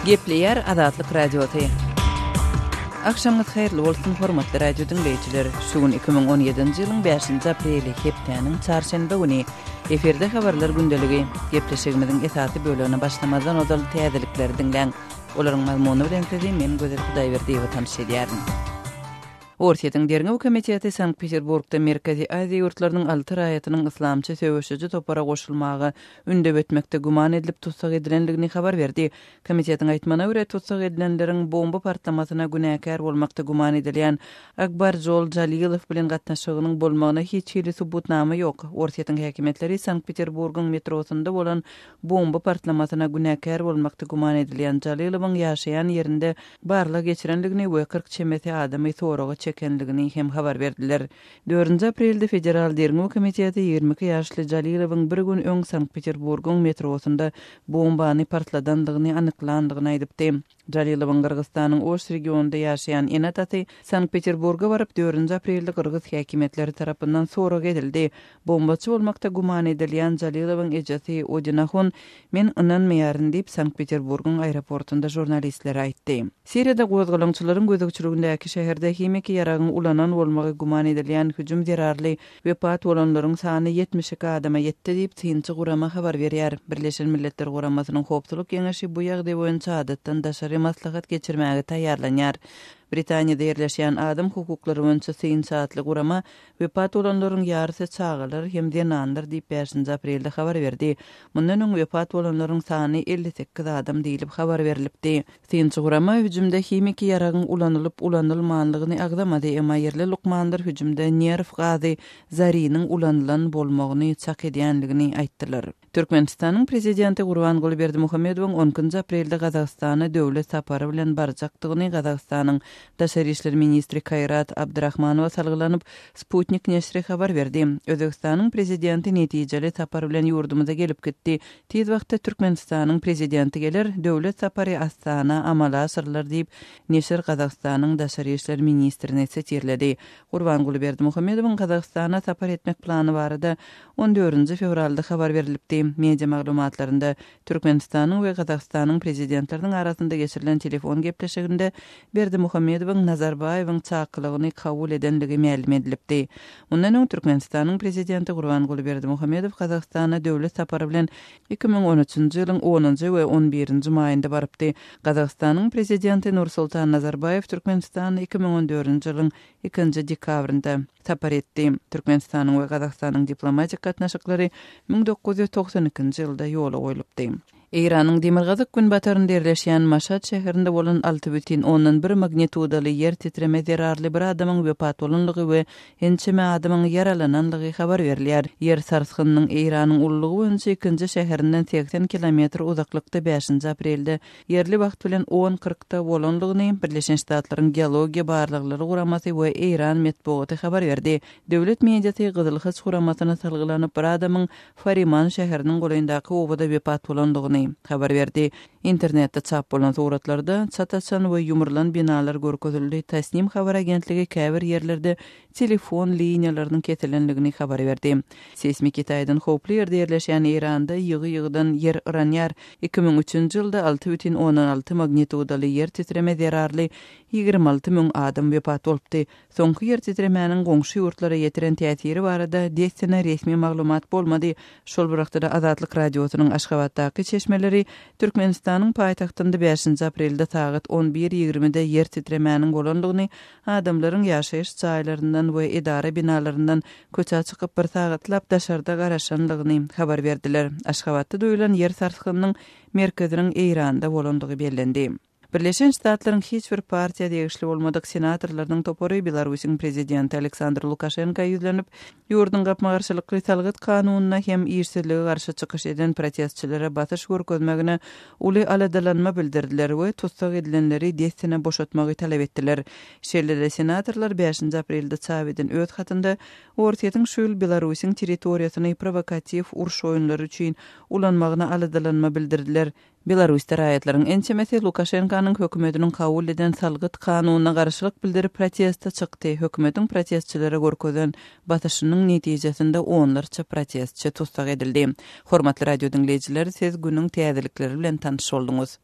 Gepleyer Adatlyk Radioty. Akşamyz hayrly bolsun hormatly radio dinleýijiler. Şugun 2017-nji ýylyň 5-nji apreli hepdeniň çarşamba güni eferde habarlar gündeligi gepleşigimiziň esasy bölügine başlamazdan odaly täzelikleri dinleň. Olaryň mazmuny bilen men Gözel Hudaýberdiýew tanış edýärin. Orsiýetiň derňe komiteti Sankt-Peterburgda Merkezi Aziýa ýurtlarynyň 6 raýatynyň islamçy söwüşüji topara goşulmagy ündep etmekde guman edilip tutsak edilenligini habar berdi. Komitetiň aýtmana görä tutsak edilenleriň bomba partlamasyna günäkär bolmakda guman edilýän Akbar Jol Jalilow bilen gatnaşygynyň bolmagyna hiç hili subutnama ýok. Orsiýetiň häkimetleri Sankt-Peterburgyň metrosunda bolan bomba partlamasyna günäkär bolmakda guman edilýän Jalilowyň ýaşaýan ýerinde barlyk geçirenligini we 40 çemeti adamy soraga çekenligini hem habar berdiler. 4 aprelde Federal Derňe Komiteti 22 ýaşly Jalilowyň bir gün öň Sankt-Peterburgyň metrosunda bombany partladandygyny anyklandygyny aýdypdy. Jalilowyň Kyrgyzstanyň Oş regionunda ýaşaýan enatasy Sankt-Peterburga baryp 4 aprelde Kyrgyz häkimetleri tarapyndan sorak edildi. Bombaçy bolmakda guman edilýän Jalilowyň ejesi Odinahun men inanmaýaryn diýip Sankt-Peterburgyň aeroportunda jurnalistlere aýtdy. Siriýada gozgalançylaryň gözegçiligindäki şäherde hemiki ýaragyň ulanan bolmagy guman edilýän hüjüm zerarly wepat bolanlaryň sany 72 adama ýetdi diýip Tinçi Gurama habar berýär. Birleşen Milletler Guramasynyň hopsuzlyk ýeňeşi bu ýagdaý boýunça adatdan daşary maslahat geçirmäge taýýarlanýar. Britaniýada ýerleşýän adam hukuklary boýunça Syň saatly Gurama wepat bolanlaryň ýarysy çağalar hem denandyr diýip 5 aprelde habar berdi. Mundan öň wepat bolanlaryň sany 58 adam diýilip habar berilipdi. Syň Gurama hüjümde hemiki ýaragyň ulanılıp ulanylmanlygyny agdamady, emma ýerli lukmandyr hüjümde nerv gazy zarynyň ulanılan bolmagyny çak edýänligini aýtdylar. Türkmenistanyň prezidenti Gurbanguly Berdimuhammedowyň 10 aprelde Gazagstana döwlet sapary bilen barjakdygyny Gazagstanyň Daşary işler ministri Kayrat Abdurrahmanowa salgylanyp Sputnik näşri habar berdi. Özbekistanyň prezidenti netijeli sapary bilen ýurdumyza gelip gitdi. Tez wagtda Türkmenistanyň prezidenti geler, döwlet sapary Astana amala asyrlar diýip näşir Gazagstanyň Daşary işler ministrine setirledi. Gurbanguly Berdimuhammedowyň Gazagstana sapar etmek plany barada 14 fevralda habar berilipdi. Media maglumatlarynda Türkmenistanyň we Gazagstanyň prezidentleriniň arasynda geçirilen telefon gepleşiginde Berdimuhammedowyň Nazarbayewyň çakylygyny kabul edenligi ma'lum edilipdi. Ondan öň Türkmenistanyň prezidenti Gurbanguly Berdimuhammedow Gazagstana döwlet sapary bilen 2013-nji ýylyň 10-njy we 11-nji maýynda barypdy. Gazagstanyň prezidenti Nursultan Nazarbayew Türkmenistany 2014-nji ýylyň 2-nji dekabrynda sapar etdi. Türkmenistanyň we Gazagstanyň diplomatik gatnaşyklary 1992-nji ýylda ýola goýulypdy. Iranyň Demirgazyk gün batarynda ýerleşýän Maşhad şäherinde bolan 6,1 magnitudaly ýer titreme zerarly bir adamyň wepat bolanlygy we ençeme adamyň yaralananlygy habar berilýär. Ýer sarsgynynyň Iranyň ullugy boýunça 2-nji şäherinden 80 kilometr uzaklykda 5 aprelde ýerli wagt bilen 10:40-da bolanlygyny Birleşen Ştatlaryň Geologiýa barlyklary guramasy we Iran metbuaty habar berdi. Döwlet mediasy Gyzyl Hyç guramasyna salgylanyp bir adamyň Fariman şäheriniň goýundaky obada wepat bolanlygyny habar berdi. İnternetde çap bolan suratlarda çataçan we ýumurlan binalar görkezildi. Tasnim habar agentligi käbir ýerlerde telefon liniýalarynyň kesilenligini habar berdi. Seismik ýetaýdan hoply ýerde ýerleşýän Iranda ýygy-ýygydan yer ıranýar. 2003-nji ýylda 6,16 magnitudaly yer titreme zerarly 26.000 adam wepat bolupdy. Soňky yer titremäniň goňşy ýurtlara ýetiren täsiri barada desene resmi maglumat bolmady. Şol wagtda Azatlyk radiosynyň Aşgabatdaky çeşmeleri Türkmenistanyň paýtagtynda 5 aprelde saat 11:20-de yer titremäniň bolanlygyny, adamlaryň ýaşaýyş çaýlaryndan we idara binalaryndan köçe çykyp bir sagatlap daşarda garaşanlygyny habar berdiler. Aşgabatda duýulan yer sarsgynynyň merkeziniň Iranda bolandygy bellendi. Birleşen Ştatlaryň hiç bir partiýa degişli bolmadyk senatorlarynyň topory Belarusyň prezidenti Aleksandr Lukashenko ýüzlenip, ýurdun gapmagarçylykly talgyt kanunyna hem ýeşilligi garşy çykyş eden protestçilere batyş görkezmegine uly aladalanma bildirdiler we tutsak edilenleri desene boşatmagy talap etdiler. Şeýle senatorlar 5 aprelde çap eden öýt hatynda Orsiýetiň şol Belarusyň territoriýasyny provokativ uruş oýunlary üçin ulanmagyna aladalanma bildirdiler. Belarus raýatlaryň ençemesi Lukashenko Türkmenistanyň hökümetiniň kabul eden salgyt kanunyna garşylyk bildirip protestde çykdy. Hökümetiň protestçilere görkezden batyşynyň netijesinde onlarça protestçi tutsak edildi. Hormatly radio dinleýijileri, siz günüň täzelikleri bilen tanyş bolduňuz.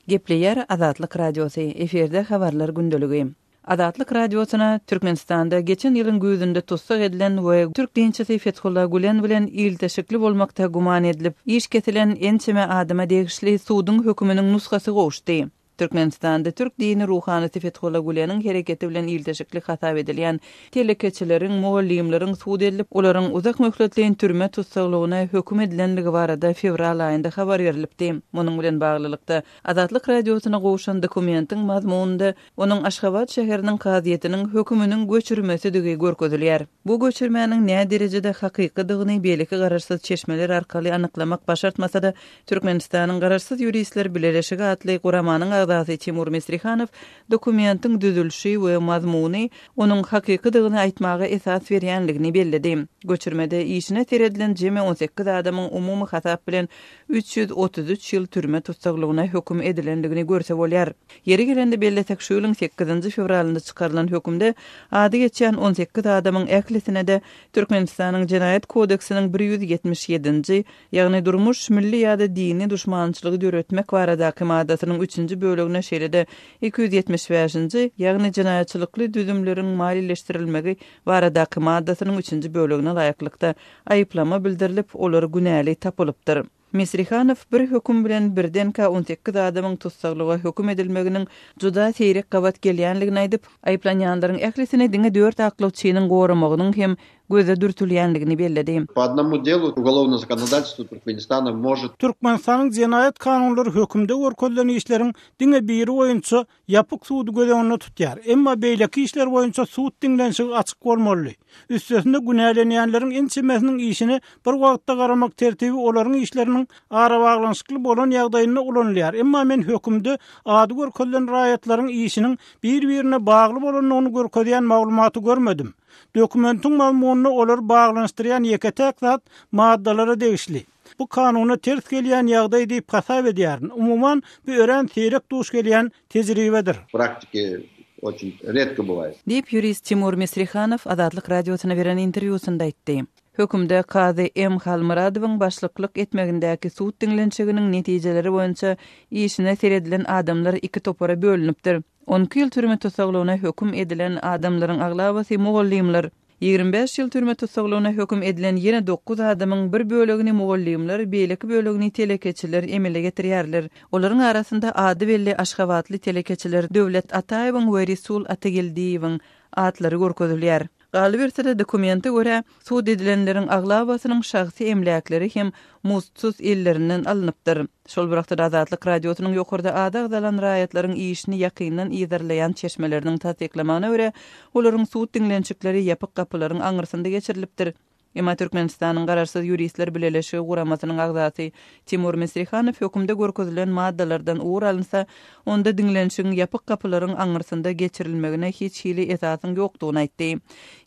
Gepleýär Azatlyk Radiosy, eferde habarlar gündeligi. Azatlyk Radiosuna Türkmenistanda geçen ýylyň güzünde tutsak edilen we Türk dinçisi Fethullah Gülen bilen ilteşikli bolmakda guman edilip iş ketilen ençeme adama degişli suwdyň höküminiň nuskasy gowuşdy. Türkmenistanda Türk dini ruhanysy Fethullah Gülen'in hereketi bilen ilteşikli hatap edilýän telekeçileriň, muallimleriň suwd edilip, olaryň uzak möhletliň türme tutsaklygyna höküm edilenligi barada fevral aýynda habar berilipdi. Munyň bilen baglylykda Azatlyk Radiosyna gowuşan dokumentin mazmununda onuň Aşgabat şäheriniň kaziýetiniň höküminiň göçürmesidigi görkezilýär. Bu göçürmäniň näme derejede hakykydygyny beliki gararsyz çeşmeler arkaly anyklamak başartmasa-da, Türkmenistanyň gararsyz ýuristler bileşigi atly guramanyň Azatly Timur Mesrihanow dokumentin düzülüşi we mazmuny onuň hakykydygyny aýtmagy esas berýänligini bellidi. Göçürmede işine teredilen jeme 18 adamyň umumy hatap bilen 333 ýyl türme tutsaklygyna höküm edilenligini görse bolýar. Yeri gelende belletek şu ýylyň 8-nji fevralynda çykarylan hökümde ady geçen 18 adamyň ählisine de Türkmenistanyň Jenaýat kodeksiniň 177-nji, ýagny durmuş milli ýa-da dini düşmançylygy döretmek baradaky maddasynyň 3-nji bölügine şeýle-de 275-nji, ýagny jenaýatçylykly düzümleriň malileşdirilmegi baradaky maddasynyň 3-nji bölügine laýyklykda aýyplama bildirilip, olar günäli tapylypdyr. Mesrihanow bir höküm bilen birdenka 18 adamyň tutsaklyga höküm edilmeginiň juda seýrek gabat gelýänligini aýdyp, aýplanýanlaryň ählisine diňe 4 aklawçynyň goramagynyň hem göze dürtülýänligini belledi. По одному делу уголовное законодательство Туркменистана может Türkmenistanyň jenaýat kanunlary hökümde görkezlen işleriň diňe biri boýunça ýapyk suwdy gölegini tutýar. Emma beýleki işler boýunça suwd diňlenşigi açyk bolmaly. Üstesinde günälenýänleriň ençemesiniň işini bir wagtda garamak tertibi olaryň işleriniň ara baglanşykly bolan ýagdaýyna ulanýar. Emma men hökümde ady görkezlen raýatlaryň işiniň bir-birine bagly bolanyny görkezýän maglumaty görmedim. Dokumentin mazmununa olar baglanşdyrýan ýeketek zat maddalara degişli. Bu kanuny ters gelýän ýagdaý diýip hasap edýär. Umuman bu ören seýrek duş gelýän tejribedir. практике очень редко бывает. Diýip ýurist Timur Mesrihanow Azatlyk Radiosyna beren interwýusunda aýtdy. Hökümde Kazy M. Halmuradowyň başlyklyk etmegindäki suwd diňlenşiginiň netijeleri boýunça işine seredilen adamlar iki topara bölünipdir. 12 ýyl türme tutsaklygyna höküm edilen adamlaryň aglabasy mugallimler, 25 ýyl türme tutsaklygyna höküm edilen ýene 9 adamyň bir bölegini mugallimler, beýleki bölegini telekeçiler emele getirýärler. Olaryň arasynda ady belli Aşgabatly telekeçiler Döwlet Ataýewiň we Resul Atageldiýewiň atlary görkezilýär. Galibirtede dokumenti göre suwd edilenleriň aglabasynyň şahsy emlakleri hem mutsuz illerinden alınıpdyr. Şol birakda Azatlyk Radiosynyň ýokurda adagdalan raýatlaryň işini ýakyndan ýyzarlaýan çeşmeleriniň tasdiklamagyna görä, olaryň suwd diňlenşikleri ýapyk gapylaryň aňyrsynda geçirilipdir. Emma Türkmenistanyň gararsyz ýuristler bileşigi guramasynyň agzasy Timur Mesrihanow hökümde görkezilen maddalardan uğur alınsa, onda diňlenşigiň ýapyk gapylaryň aňyrsynda geçirilmegine hiç hili esasyň ýokdugyny aýtdy.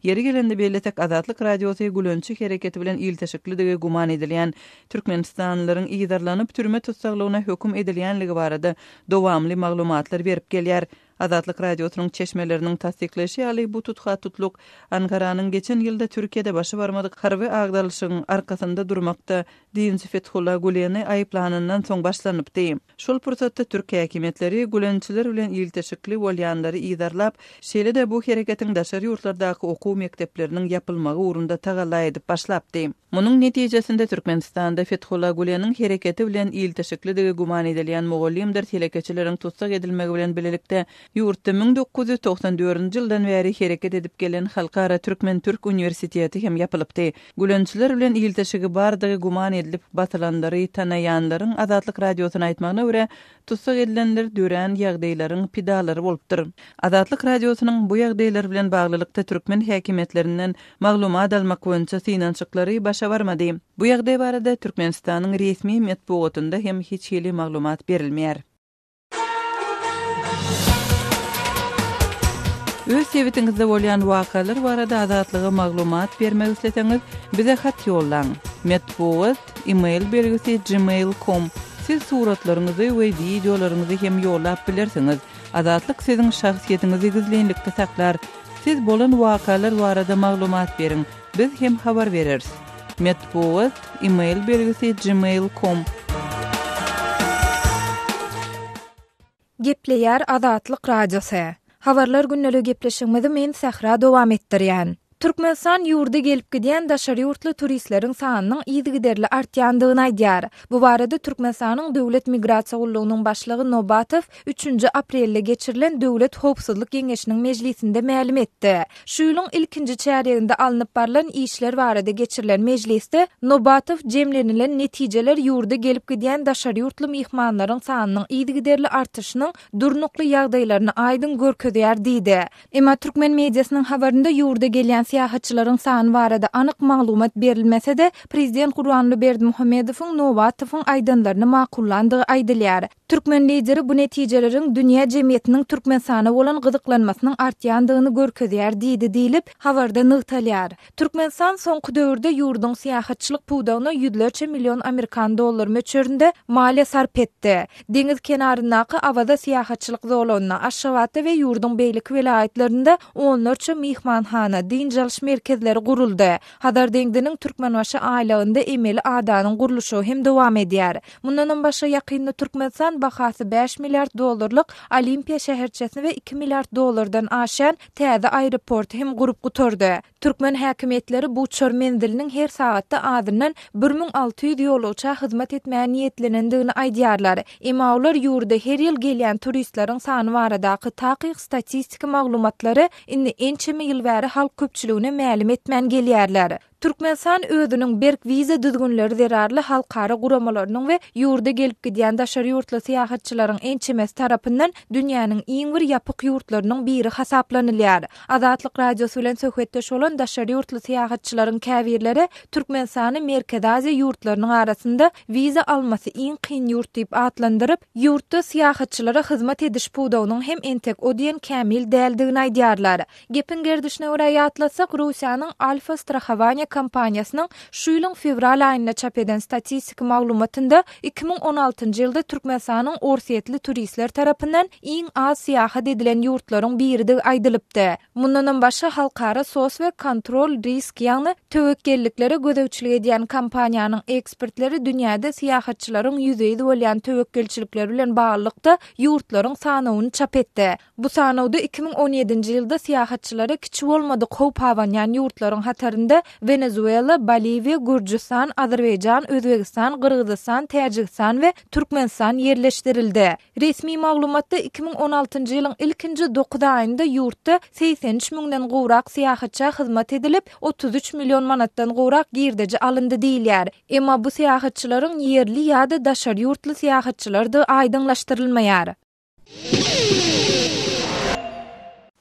Yeri gelende belletek Azatlyk Radiosy Gülençik hereketi bilen ilteşiklidigi guman edilýän Türkmenistanlylaryň ýyzarlanyp türme tutsaklygyna höküm edilýänligi barada dowamly maglumatlar berip gelýär. Azatlyk Radiosynyň çeşmeleriniň tasdikleşi ýaly bu tutkatutluk Ankaranyň geçen ýylda Türkiýede başy barmadyk harby agdalyşygyň arkasynda durmakda dinçi Fethullah Gülen'i aýyplanandan soň başlanypdy. Şol pursatda Türk häkimetleri Gülençiler bilen ilteşikli bolýanlary ýyzarlap, şeýle-de bu hereketiň daşary ýurtlardaky okuw mekdepleriniň ýapylmagy urunda tagalla edip başlapdy. Munyň netijesinde Türkmenistanda Fethullah Gülen'iň hereketi bilen ilteşiklidigi guman edilýän mugallimler telekeçileriň tutsak edilmegi bilen bilelikde ýurtda 1994-nji ýyldan bäri hereket edip gelen Halkara Türkmen-Türk Universiteti hem ýapylypdy. Gülençiler bilen ilteşigi bardygy guman edilip batylandary tanaýanlaryň Azatlyk Radiosyna aýtmagyna görä, tutsak edilenler dören ýagdaýlaryň pidalary bolupdyr. Azatlyk Radiosynyň bu ýagdaýlar bilen baglylykda türkmen häkimetlerinden maglumat almak boýunça synançyklary başa barmady. Bu ýagdaý barada Türkmenistanyň resmi matbuatynda hem hiç hili maglumat berilmeýär. Öz sebetiňizde bolýan wakalar barada azatlyga maglumat bermek isleseňiz, bize hat ýollaň. Matbuat email belgisi gmail.com Siz suratlarınızı we videolaryňyzy hem ýollap bilersiňiz. Azatlyk siziň şahsiýetiniňizi gizlenlikde saklar. Siz bolan wakalar barada maglumat beriň. Biz hem habar bereriz. Metbuat email belgisi gmail.com. Gepleýär Azatlyk radiosu. Habarlar günnäli gepleşigimizi men Sahra dowam etdirýän. Türkmenistan ýurda gelip gidýän daşary ýurtly turistleriň sanynyň ýygy-giderli artýandygyny aýdýar. Bu barada Türkmenistanyň Döwlet Migrasiýa Gullugynyň başlygy Nobatow 3 aprelde geçirilen Döwlet Howpsuzlyk Geňeşiniň mejlisinde ma'lum etdi. Şu ýylyň ilkinji çäreginde alınıp barlan işler barada geçirilen mejlisde Nobatow jemlenilen netijeler ýurda gelip gidýän daşary ýurtly mihmanlaryň sanynyň ýygy-giderli artyşynyň durnukly ýagdaýlaryny aýdyn görkezýär diýdi. Emma Türkmen mediasynyň habarynda ýurda gelýän siyahatçıların sany barada anyk maglumat berilmese de Prezident Gurbanly Berdimuhammedowyň Nobatowyň aýdanlaryny makullandygy aýdylýar. Türkmen lideri bu netijeleriň dünýä jemgyýetiniň Türkmenistana bolan gyzyklanmasynyň artýandygyny görkezýär diýdi diýilip habarda nygtalýar. Türkmenistan soňky döwürde ýurduň siyahatçylyk puwdagyna $100 milyon Amerikan dollary möçberinde maliýe sarp etdi. Deňiz kenaryndaky awada siyahatçylyk zolawyna Aşgabat we ýurduň beýlik welaýatlarynda 14 mihmanhana dinjalş merkezleri guruldy. Hadar deňdiniň Türkmenbaşy aýlagynda emeli adanyň guruluşy hem dowam edýär. Mundan başga ýakynda Türkmenistan bahasy 5 milyard dollarlyk Olimpiya şäherçesini we 2 milyard dollardan aşan täze aeroport hem gurup guturdy. Türkmen häkimetleri bu çor menziliniň her sagatda adından 1600 ýolçy hyzmat etmäge niýetlenendigini aýdýarlar. Emma olar ýurda her ýyl gelýän turistleriň sany baradaky takyk statistik maglumatlary indi ençeme ýyl bäri halk köpçüligine ma'lum etmän gelýärler. Türkmenistan özüniň berk wiza düzgünleri zerarly halkara guramalarynyň we ýurda gelip gidýän daşary ýurtly siýahatçylaryň ençemesi tarapyndan dünýäniň iň bir ýapyk ýurtlarynyň biri hasaplanylýar. Azatlyk radiosu bilen söhbetdeş bolan daşary ýurtly siýahatçylaryň käbirleri Türkmenistany Merkez Aziýa ýurtlarynyň arasynda wiza almasy iň kyn ýurt diýip atlandyryp, ýurtda siýahatçylara hyzmat ediş puwdagynyň hem entek odien kämil däldigini aýdýarlar. Gepin gerdişine görä ýatlasak, Russiýanyň Alfa Strahovaniya kampaniýasynyň şu ýylyň fevral aýynda çap eden statistik maglumatynda 2016-njy ýylda Türkmenistanyň orsiýetli turistler tarapyndan iň az siýahat edilen ýurtlaryň biridi aýdylypdy. Mundan başga halkara sos we kontrol risk ýagny töwekkelliklere gödäwçilik edýän kampaniýanyň ekspertleri dünýäde siýahatçylaryň ýüzeýde bolýan töwekkelçilikleri bilen baglykda ýurtlaryň sanawyny çap etdi. Bu sanawda 2017-nji ýylda siýahatçylara kiçi bolmady howp hawanýan ýurtlaryň hatarynda Venezuela, Boliviya, Gürcistan, Azerbaycan, Özbegistan, Kırgızistan, Täjikistan we Türkmenistan yerleşdirildi. Resmi maglumatda 2016-njy ýylyň ilkinji 9 aýynda ýurtda 83 miňden gowrak siýahatçy hyzmat edilip 33 milyon manatdan gowrak girdeji alındy diýilýär. Emma bu siýahatçylaryň yerli ýa-da daşary ýurtly siýahatçylardy aýdynlaşdyrylmaýar.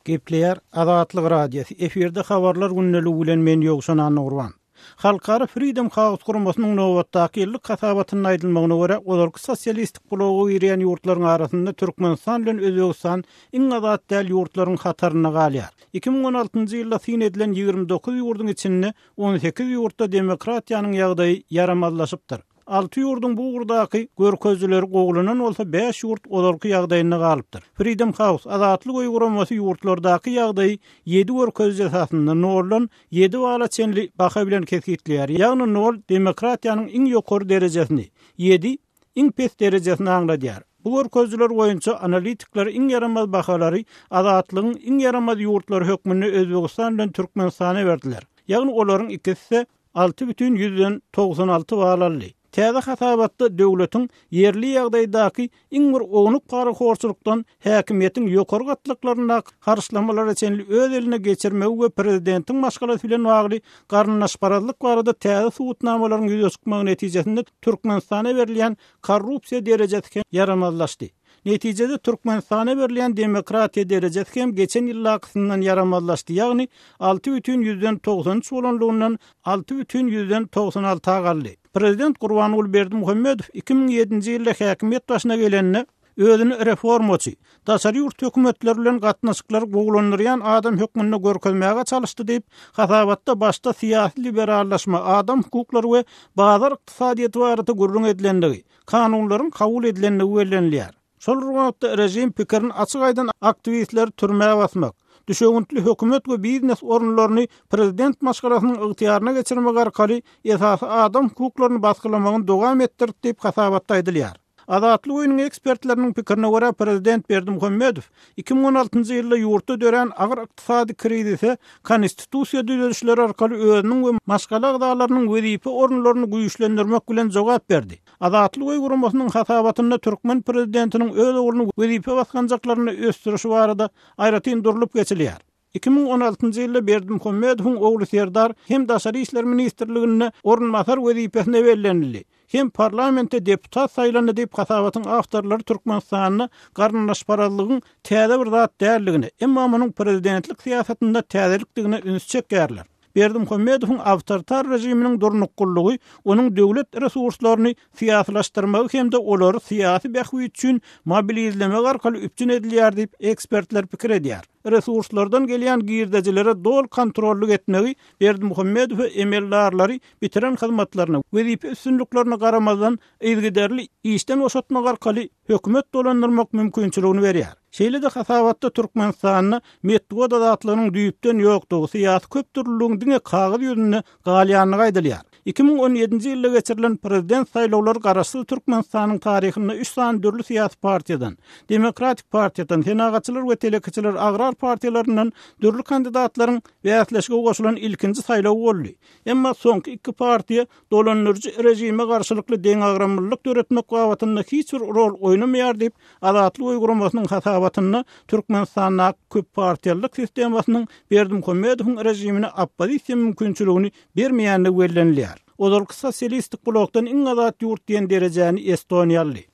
Gepleýär Azatlyk radiosu. Eferde habarlar günnäli bilen men ýogşan Anurwan. Halkara Freedom House guramasynyň nowatdaky ýyllyk hasabatyny aýdylmagyna görä, olarky sosialistik blogy ýerýän ýurtlaryň arasynda Türkmenistan bilen Özbegistan iň azat däl ýurtlaryň hataryna galýar. 2016-njy ýylda syn edilen 29 ýurduň içinde 18 ýurtda demokratiýanyň ýagdaýy yaramazlaşypdyr. 6 ýurdun bu gurdaky görkezleri gogulanan bolsa 5 ýurt olarky ýagdaýyna galypdyr. Freedom House azatlyk uyguramasy ýurtlardaky ýagdaýy 7 görkez esasynda nolan 7 bala çenli baka bilen kesgitleýär. Ýagny nol demokratiýanyň iň ýokary derejesini, 7 iň pes derejesini aňladýar. Bu görkezler boýunça analitikler iň yaramaz bakalary azatlygyň iň yaramaz ýurtlary hökmüni Özbegistan bilen Türkmenistana berdiler. Ýagny olaryň ikisi 6,96 balaly. Täze hasabatda döwletiň yerli ýagdaýdaky iň bir ognup garakorçulukdan häkimiýetiň ýokary gatlyklaryna garşylamalar üçin öz eline geçirmegi we prezidentiň maşgalasy bilen bagly garnaşparazlyk barada täze suwutnamalaryň ýüze çykmagy netijesinde Türkmenistana berilýän korrupsiýa derejesi yaramazlaşdy. Netijede Türkmenistana berilýän demokratiýa derejesi hem geçen ýyllakyndan yaramazlaşdy. Ýagny 6,93 bolanlygyndan 6,96 galdy. Prezident Gurbanly Berdimuhammedow 2007-nji ýylda häkimiýet başyna gelenine özüni reformaçy, daşary ýurt hökümetleri bilen gatnaşyklar gowlanýan adam hökmünde görkezmäge çalışdy diýip hasabatda başda syýasy liberallaşma, adam hukuklary we bazar ykdysadyety barada gurrun edilendigi, kanunlaryň kabul edilendigi bellenilýär. Şol rugmatda rejim pikirini açyk aýdan aktivistler türmäge basmak, düşegüntli hökümet we biznes orunlaryny prezident maşgalasynyň ygtyýaryna geçirmek arkaly esasy adam hukuklaryny baskylamagyny dowam etdirip diýip hasabatda aýdylýar. Azatlyk oýunyň ekspertleriniň pikirine görä prezident Berdimuhammedow 2016-njy ýylda ýurtda dören agyr ykdysady krizise konstitusiýa düzelişleri arkaly özüniň we maşgala ygdalarynyň wezipe orunlaryny güýçlendirmek bilen jogap berdi. Azatlyk oý guramasynyň hasabatynda Türkmen prezidentiniň öz oğluny wezipe baskanjaklaryny östürüşi barada aýratyn durulyp geçilýär. 2016-njy ýylda Berdimuhammedowyň oğlu Serdar hem Daşary işler ministrligine orunmasar wezipesine bellenildi. Hem parlamente deputat saýlandy diýip hasabatyň awtorlary Türkmenistanyny garnaşparazlygyň täze bir zat däldigini, emma munyň prezidentlik syýasatynda täzelikdigine üns çekýärler. Berdimuhammedowyň awtoritar rejiminiň durnukkullygy onuň döwlet resurslaryny syýasylaşdyrmagy hemde olary syýasy bähwi üçin mobilizlemek arkaly üpçün edilýär diýip ekspertler pikir edýär. Resurslardan gelýän girdejilere dol kontrollyk etmegi Berdimuhammedow we emellarlary bitiren hyzmatlaryny wezipe üstünlüklerini garamazdan ýygyderli işden oşatmak arkaly hökümet dolandyrmak mümkinçiligini berýär. Şeýle-de hasabatda Türkmenistanyny metoda zatlarynyň düýüpden ýokdugy, syýasy köpdürlüğüň diňe kagyz ýönüne galýanyny aýdylýar. 2017-nji ýylda geçirilen prezident saýlawlary garaşly Türkmenistanyň taryhynda 3 san dürli syýasy partiýadan, Demokratik partiýadan, Senagatçylar we Telekiçiler agrar partiýalarynyň dürli kandidatlaryň bäsleşige goşulan ilkinji saýlaw boldy. Emma soňky 2 partiýa dolanlyrjy rejime garşylykly deň agramlyk döretmek wagtynda hiç bir rol oýnamaýar diýip Azatlyk oý guramasynyň hasabatyny Türkmenistanyň köp partiýalyk sistemasynyň Berdimuhammedowyň rejimine oppozisiýa mümkinçiligini bermeýänligi bellenilýär. Olary sosialistik blokdan iň azat ýurt diýen derejäni Estoniýaly.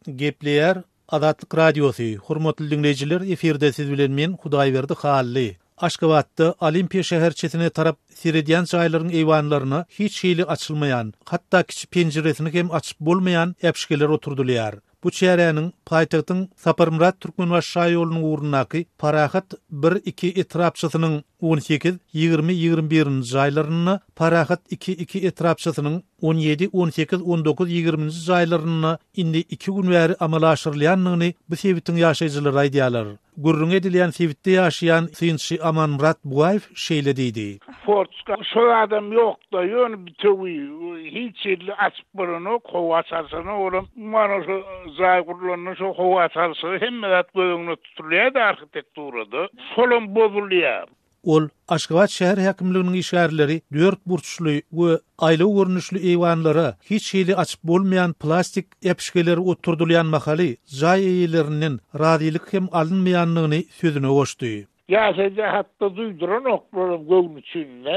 Gepleýär Azatlyk radiosu. Hormatly dinleyijiler, eferde siz bilen men Hudaýberdi Hally. Aşgabatda Olimpiya şäherçesine tarap serediýän jaýlaryň eýwanlaryna hiç şeýle açylmaýan, hatda kiçi penjeresini hem açyp bolmaýan äpşikeler oturdylýar. Bu çäräniň paýtagtyň Saparmurat Türkmenbaşy ýolunyň urunaky Parahat 1-2 etrapçysynyň 18-20-21-nji jaýlaryny, Parahat 2-2 etrapçysynyň 17-18-19-20-nji jaýlaryny indi 2 gün bäri amala aşyrylýanlygyny bu sebitiň ýaşaýjylary aýdýarlar. Gurrun edilýän sebitde ýaşaýan Synçy Amanmurat Buaýew şeýle diýdi. Fortska şu adam ýokda, ýöne bitewi, hiç ýerli açyp boruny, gowa açarsany olam, mana şu zaýgurlaryny şu gowa açarsy hemme zat göňüne tutulýar arhitekturada, şolum bozulýar. Ol Aşgabat şäher häkimliginiň işgärleri 4 burçly we aýly görnüşli eýwanlara hiç şeýle açyp bolmaýan plastik äpşikeleri oturdylýan mahaly jaý eýleriniň radylyk hem alınmaýanlygyny sözüne goşdy. Ýa-da hatda duýduran oklarym göňüň içinde,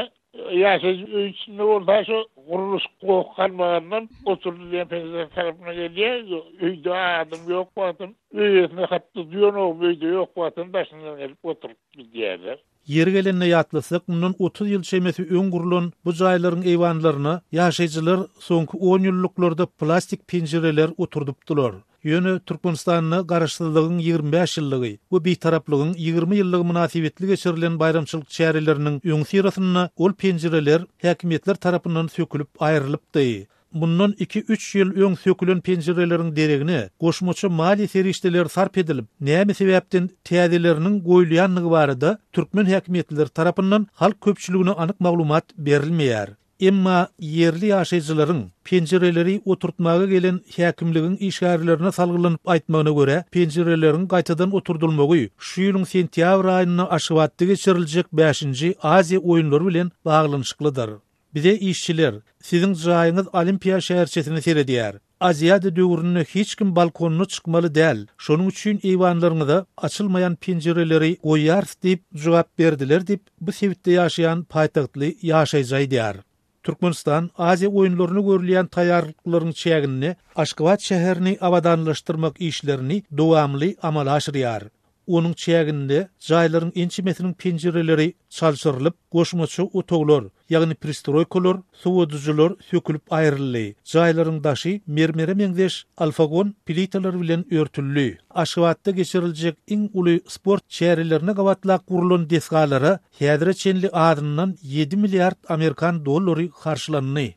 ýa-da içinde bolsa şu guruluş goýganlardan oturdylýan pensiýa tarapyna gelýär, öýde adam ýok bolsa, öýüne hatda duýan öýde ýok bolsa, başyndan gelip oturup gidýärler. Yer gelenine ýatlasak, mundan 30 ýyl şeýmesi öň gurulan bu jaýlaryň eýwanlaryna ýaşaýjylar soňky 10 ýyllyklarda plastik penjereler oturdypdylar. Ýöne Türkmenistanyň garaşsyzlygyň 25 ýyllygy we betaraplygyň 20 ýyllygy münasibetli geçirilen bayramçylyk çäreleriniň öň sirasyna ol penjereler häkimetler tarapyndan sökülip aýrylypdy. Bundan 2-3 ýyl öň sökülen penjereleriň deregine goşmaça mali serişdeler sarp edilip, näme sebäpden täzeleriniň goýulýanlygy barada türkmen häkimetleri tarapyndan halk köpçüligine anyk maglumat berilmeýär. Emma yerli ýaşaýjylaryň penjereleri oturtmaga gelen häkimligiň işgärlerine salgylanyp aýtmagyna görä, penjereleriň gaýtadan oturdylmagy şu ýylyň sentýabr aýyna Aşgabatda geçiriljek 5-nji Aziýa oýunlary bilen baglanyşyklydyr. Bize işçiler, sizin jaýyňyz Olimpiya şäherçesini seredýär. Aziýada döwründe hiç kim balkonuny çykmaly däl. Şonuň üçin eýwanlaryňyza açylmaýan penjereleri goýýar diýip jogap berdiler diýip bu sebitde ýaşaýan paýtagtly ýaşaýjy diýär. Türkmenistan Aziýa oýunlaryny görülýän taýýarlyklaryň çägini Aşgabat şäherini abadanlaşdyrmak işlerini dowamly amala aşyrýar. onun çäginde jaýlaryň ençimesiniň penjireleri çalşyrylyp goşmaçy otoglar, ýagny pristroykalar, suwudyjylar sökülip aýryldy. Jaýlaryň daşy mermere meňzeş alfagon plitalar bilen örtüldi. Aşgabatda geçiriljek iň uly sport şäherlerine gawatlak gurulan desgalara häzire çenli adyndan 7 milliard Amerikan dollary karşılandy.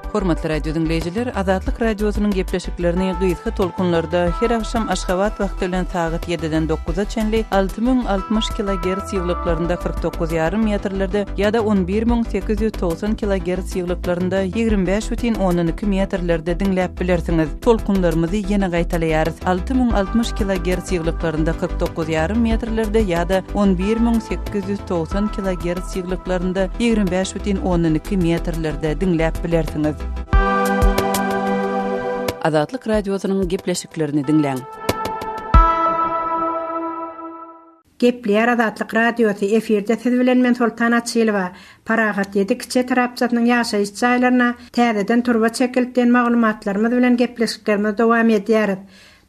Hormatly radio dinleyijiler, Azatlyk radiosynyň gepleşiklerini gysga tolkunlarda her akşam Aşgabat wagty bilen saat 7-den 9-a çenli 6060 kHz ýyglyklarynda 49,5 metrlerde ýa-da 11890 kHz ýyglyklarynda 25,12 metrlerde dinläp bilersiňiz. Tolkunlarymyzy ýene gaýtalýarys. 6060 kHz ýyglyklarynda 49,5 metrlerde ýa-da 11890 kHz ýyglyklarynda 25,12 metrlerde dinläp bilersiňiz. Azatlyk radiosynyň gepleşiklerini dinleň. Gepler Azatlyk radiosy efirde siz bilen men Sultan Atçylywa Paragat 7 kiçe tarapçatynyň ýaşaýyş jaýlaryna täzeden turba çekilden maglumatlarymyz bilen gepleşiklerimiz dowam edýär.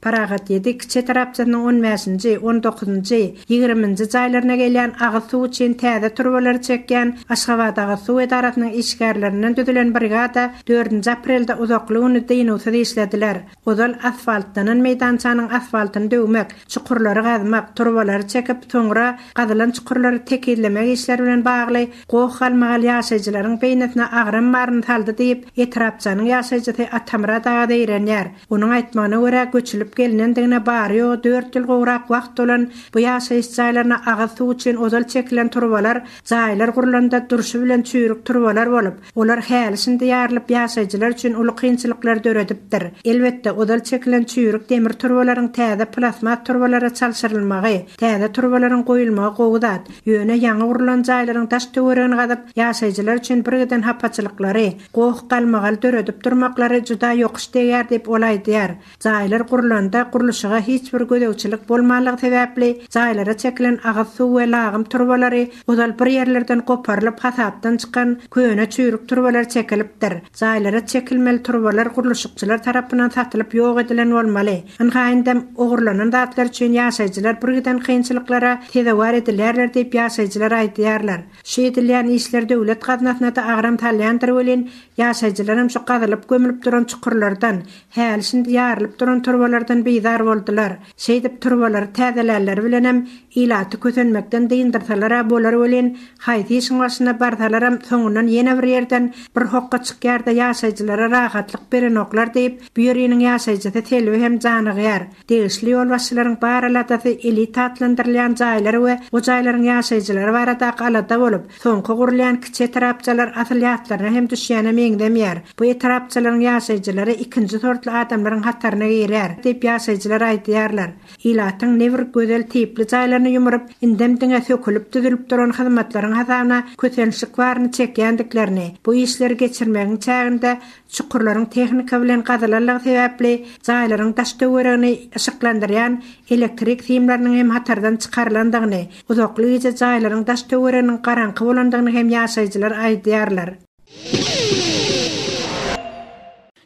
Paragat 7 kiçe tarapçatynyň 15-nji, 19-njy, 20-nji jaýlaryna gelýän agy suw üçin täze turbalar çekýän Aşgabat suw edarasynyň işgärlerinden düzülen brigada 4-nji aprelde uzaklygyny deýnewsiz işlediler. Ozal asfaltanyň meýdançanyň asfaltyny döwmek, çukurlary gazmak, turbalary çekip soňra gazylan çukurlary tekillemek işleri bilen bagly gowy halmagal ýaşaýjylaryň beýnetine agram baryny saldy diýip etrapçanyň ýaşaýjysy Atamra daga diýenýär. Onuň aýtmagyna görä göçülip gelinendigine barýo 4 ýyl gowrak wagt bolan bu ýaşaýyş jaýlaryna agy suw üçin ozal çekilen turbalar jaýlar gurulanda duruşy bilen çüýrük turbalar bolup, olar hälisinde ýarylyp ýaşaýjylar üçin uly kynçylyklar döredipdir. Elbetde ozal çekilen çüýrük demir turbalaryň täze plasma turbalara çalşyrylmagy, täze turbalaryň goýulmagy gowudat, ýöne ýaňy gurulan jaýlaryň daş töweregini gazyp ýaşaýjylar üçin birgeden hapaçylyklary, gowy galmagal döredip durmaklary juda ýokuş degär diýip olaýdýar. Jaýlar gurulan guruluşyga hiç bir gödäwçilik bolmalygy sebäpli jaýlara çekilen agy suw we lagym turbalary ozal bir ýerlerden goparylyp hasapdan çykan köne çüýrük turbalar çekilipdir. Jaýlara çekilmeli turbalar guruluşçylar tarapyndan satylyp ýok edilen bolmaly. Ynhaýyndam ogurlanan zatlar üçin ýaşaýjylar birgeden kynçylyklara tezewar edilerler diýip ýaşaýjylar aýdýarlar. Şu edilýän işler döwlet gaznasyna da agram talýandyr bilen ýaşaýjylar hem şu gazylyp gömülüp duran çukurlardan, hälisinde ýarylyp duran turbalardan beýdar boldular. Şeýdip turbalar täzelerler bilen hem ilaty kösenmekden diýindirseler bolar bilen haýsy işiň başyna barsalar hem soňundan ýene bir ýerden bir hokka çykýarda ýaşaýjylara rahatlyk berenoklar diýip bu ýeriniň ýaşaýjysy telbi hem janygyar. Degişli ýol başçylaryň baralaty elit atlandyrylýan jaýlary we o jaýlaryň ýaşaýjylary barada galada bolup, soňky gurulýan kiçe tarapçalar asyl ýatlaryna hem düşýäne meňdemýär. Bu tarapçalaryň ýaşaýjylary ikinji sortly adamlaryň hatlaryna girer diýip ýaşaýjylar aýdýarlar. Ilatyň nebir gözel tipli jaýlaryny ýumrup, indemdiňe sökülüp düzülüp duran hyzmatlaryň hasabyna kösençlik baryny çekýändiklerini, bu işleri geçirmegiň çäginde çukurlaryň tehnika bilen gazylanlygy sebäpli jaýlaryň daş töweregini ışıklandyrýan elektrik simlarynyň hem hatardan çykarylandygyny, uzaklygyça jaýlaryň daş töwereginiň garanky bolandygyny hem ýaşaýjylar aýdýarlar.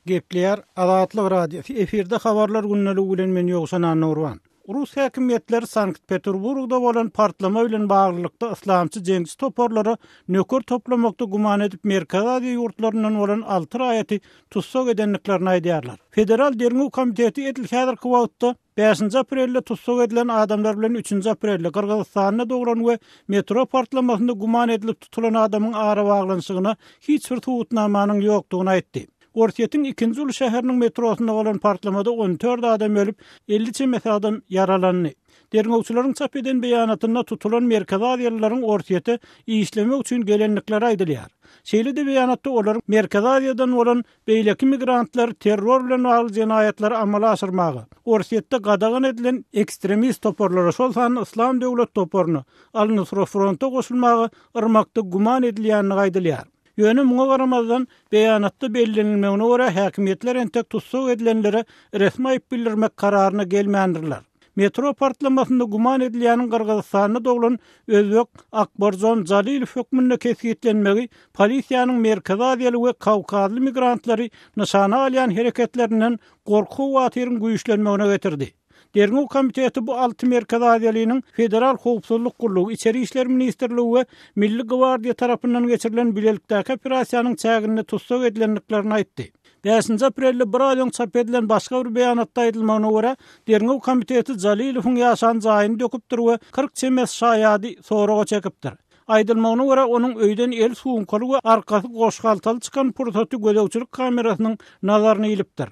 Gepler Azatlyk radiosu efirde habarlar günnäli bilen men ýogsan Nurwan. Rus häkimetleri Sankt-Peterburgda bolan partlama bilen baglykda islamçy jeňçi toporlary nöker toplamakda guman edip Merkez Aziýa ýurtlarynyň bolan 6 raýaty tutsak edenliklerini aýdýarlar. Federal Derňew komiteti edil häzirki wagtda 5 aprelde tutsak edilen adamlar bilen 3 aprelde Kyrgyzstana dogran we metro partlamasynda guman edilip tutulan adamyň ara baglanşygyna hiç bir tuğutnamanyň ýokdugyny aýtdy. Ortiýetiň 2-nji uly şäheriniň metrosynda bolan partlamada 14 adam ölüp 50 adam yaralandy. Derňewçilaryň çap eden beýanatyna tutulan Merkez Aziýalylaryň ortiýete işlemek üçin gelenlikleri aýdylýar. Şeýle-de beýanatda olar Merkez Aziýadan bolan beýleki migrantlar terror bilen bagly jenaýatlary amala aşyrmagy, ortiýetde gadagan edilen ekstremist toporlara şol sany Islam döwlet toporuny Al-Nusra fronta goşulmagy yrmakda guman edilýänini aýdylýar. Ýöne muňa garamazdan beýanatda bellenilmegine görä häkimetler entek tutsak edilenlere resmi aýyp bildirmek kararyna gelmändirler. metro partlamasynda guman edilýäniň Kırgyzstanyna doglan Özbek Akbarzon Zalilov hökmünde kesgitlenmegi polisiýanyň Merkez Aziýaly we Kawkazly migrantlary nyşana alýan hereketlerinden gorku watyryň güýçlenmegine getirdi. Derňi komiteti bu 6 Merkez Aziýalynyň Federal Howpsuzlyk Gurulugy, İçeri işler Ministrligi we Milli Gwardiýa tarapyndan geçirilen bilelikdäki operasiýanyň çägini tutsak edilenliklerini aýtdy. 5 aprelde bir aýdan çap edilen başga bir beýanatda aýdylmagyna görä, derňi komiteti Zalilowyň ýaşan jaýyny döküpdir we 40 çemes şaýady soraga çekipdir. Aýdylmagyna görä onuň öýden el suwunkaly we arkasy goşgaltaly çykan prototyp gözegçilik kamerasynyň nazaryny ilipdir.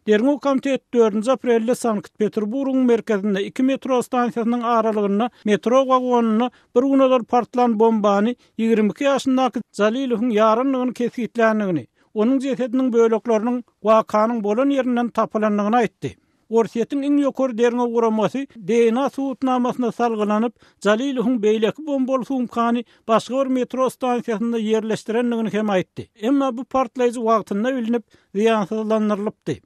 Derňi komitet 4 aprelde Sankt-Peterburgyň merkezinde 2 metro stansiýasynyň aralygyna metro wagonuny bir günler partlan bombany 22 ýaşyndaky Zalilowyň ýarynlygyny kesgitlendigini, onun cesedinin böleklerinin wakanyň bolan ýerinden tapylandygyny aýtdy. Orsiýetiň iň ýokary derňe guramasy DNA suwutnamasyna salgylanyp, Zalilowyň beýleki bombol suwumkany başga bir metro stansiýasynda ýerleşdirendigini hem aýtdy. Emma bu partlaýjy wagtynda bilinip, ziýansızlandyrylypdy.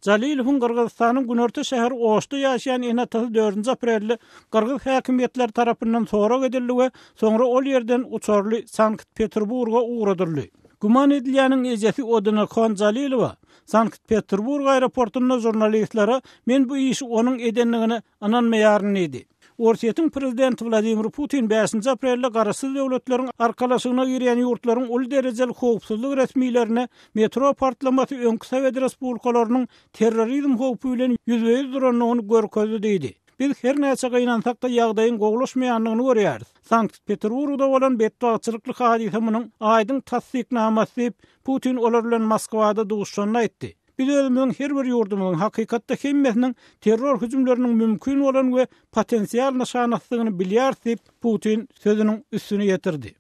Zalilowyň Kırgyzstanyň Günorta şäheri Oşda ýaşaýan enatasy 4 aprelde Kırgyz häkimetleri tarapyndan sorak edildi we soňra ol ýerden uçarly Sankt-Peterburga uğradyldy. Guman edilýäniň ejesi Odina Khan Zalilowa Sankt-Peterburg aeroportunda jurnalistlere men bu işi onun edenligini ananmaýaryn idi. Orsiýetiň prezidenti Vladimir Putin 5 aprelde garaşsyz döwletleriň arkalaşygyna girýän ýurtlaryň ul derejeli howpsuzlyk resmiýlerine metro partlamasy öňkü Sowet respublikalarynyň terrorizm howpy bilen ýüzbeýiz duranyny görkezdi diýdi. Biz her näçe gynansak da ýagdaýyň gowlaşmaýanlygyny görýäris. Sankt-Peterburgda bolan bedbagçylykly hadise munyň aýdyň tasdiknamasy diýip Putin olar bilen Moskwada duguşanyny aýtdy. Biz özümiň her bir ýurdumyň hakykatda hemmesiniň terror hüjümleriniň mümkin bolan we potensial nyşanatlygyny bilýär diýip Putin sözüniň üstüne ýetirdi.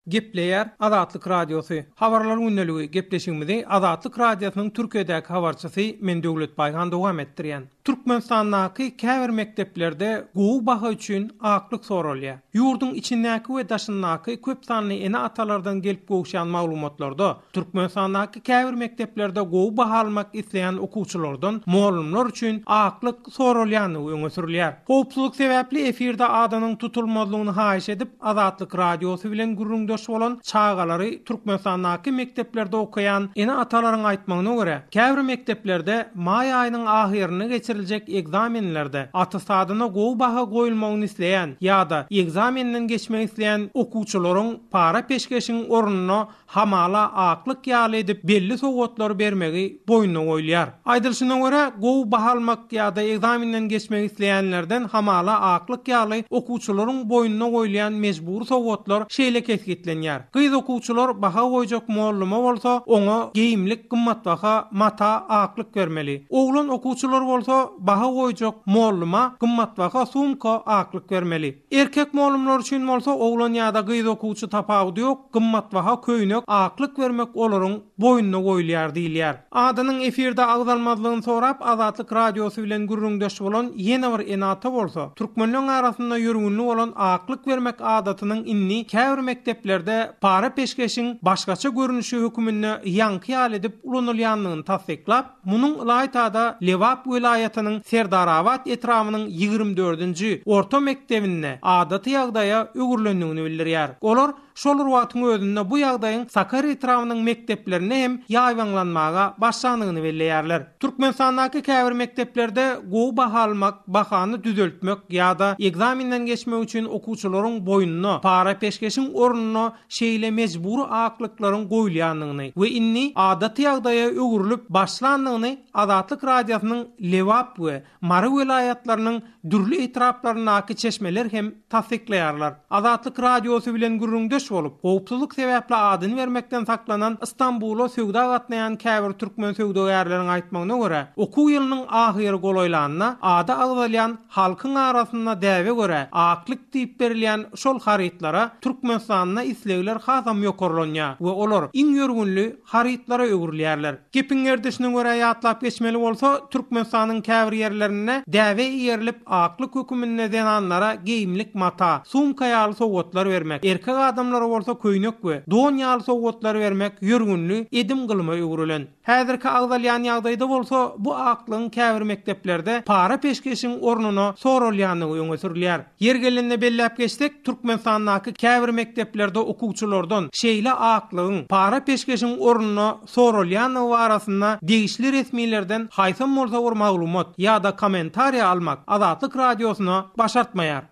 Gepleýär Azatlyk Radiosu. Habarlar günneligi gepleşigimizi Azatlyk Radiosynyň Türkiýedäki habarçysy men Döwlet Baýhan dowam etdirýän. Türkmenistanyň käbir mekteplerde gowy baha üçin aklyk soralýar. Ýurdun içindäki we daşyndaky köp sanly ene atalardan gelip gowşan maglumatlarda Türkmenistanyň käbir mekteplerde gowy baha almak isleýän okuwçylardan muallimler üçin aklyk soralýany öňe sürilýär. Howpsuzlyk sebäpli efirde adanyň tutulmalygyny haýyş edip Azatlyk Radiosy bilen gurrundaş bolan çağalary Türkmenistanyň mekteplerde okuyan ene atalaryň aýtmagyna görä, käbir mekteplerde may aýynyň ahyryny geçiriljek egzamenlerde atestadyna gowy baha goýulmagyny isleýän ýa-da egzamenden geçmek isleýän okuwçylaryň para peşkeşiň ornuny hamala aklyk ýaly edip belli sowgatlar bermegi boýnuna goýulýar. Aýdylşyna görä, gowy baha almak ýa-da egzamenden geçmek isleýänlerden hamala aklyk ýaly okuwçylaryň boýnuna goýulýan mejbur sowgatlar şeýle kesgitlenýär. Gyz okuwçylar baha goýjak muallima bolsa, oňa geyimlik gymmatbaha mata aklyk bermeli. Oglan okuwçylar bolsa, baha goýjak muallima gymmatbaha sumka aklyk bermeli. Erkek muallimler üçin bolsa, oglan ýa-da gyz okuwçy tapawdy ýok, gymmatbaha köýnek aklyk vermek olaryň boýnuna goýulýar diýilýär. Adanyň efirde agzalmazlygyny sorap Azatlyk Radiosy bilen gurrundaş bolan ýene bir enata bolsa, türkmenliň arasynda ýörgünli bolan aklyk vermek adatynyň inni käbir mekteplerde para peşkeşiň başgaça görünüşi hökümine ýanky ýaly edip ulanylýanlygyny tasdiklap, munyň Laytada Lewap welaýatynyň Serdarabad etramynyň 24-nji orta mektebinde adaty ýagdaýa ögürlendigini bildirýär. Olar şol wagtyň özünde bu ýagdaýyň Sakarya etramynyň mekteplerine hem ýaýwanlanmaga başlandygyny belläýärler. Türkmenistanyň käbir mekteplerde gowy baha almak, bahany düzeltmek ýa-da egzamenden geçmek üçin okuwçylaryň boýnuna para peşkeşiň ornuny şeýle mejbur aklyklaryň goýulýanlygyny we inni adaty ýagdaýa ögürilip başlandygyny Azatlyk Radiosynyň Lewap we Mary welaýatlarynyň dürli etraplarynaky çeşmeler hem tasdiklaýarlar. Azatlyk Radiosy bilen gurrundaş bolup, howpsuzlyk sebäpli adyny vermekden saklanan Istanbula söwda gatnaýan käbir türkmen söwdagärleriň aýtmagyna görä, okuw ýylynyň ahyry golaýlanyna ada agzalýan halkyň arasynda däwe görä, aklyk diýip berilýän şol haritlara Türkmenistanyna islegler hasam ýokarlanýar we olar iň ýörgünli haritlara ögürilýärler. Gepin erdişine görä ýatlap geçmeli bolsa, Türkmenistanyň käbir ýerlerine däwe ýerilip aklyk hökümine denanlara geyimlik mata, sumka ýaly sowgatlar bermek, erkek adamlar uşaklary bolsa köýnek we don ýaly sowgatlary bermek ýörgünli edim gylma öwrülen. Häzirki agdalýan ýagdaýda bolsa bu aklyň käbir mekdeplerde para peşkeşiň ornuny sorulýanyny öňe sürilýär. Yer gelende belläp geçsek Türkmenistanyň käbir mekdeplerde okuwçylardan şeýle aklyň para peşkeşiň ornuny sorulýanyny arasynda degişli resmilerden haýsam bolsa bir maglumat ýa-da kommentariýa almak Azatlyk radiosyna başartmaýar.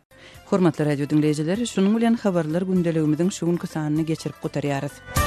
Hormatly radio dinleýijileri, şunuň bilen habarlar gündeligimiziň şugunky sanyny geçirip gotarýarys.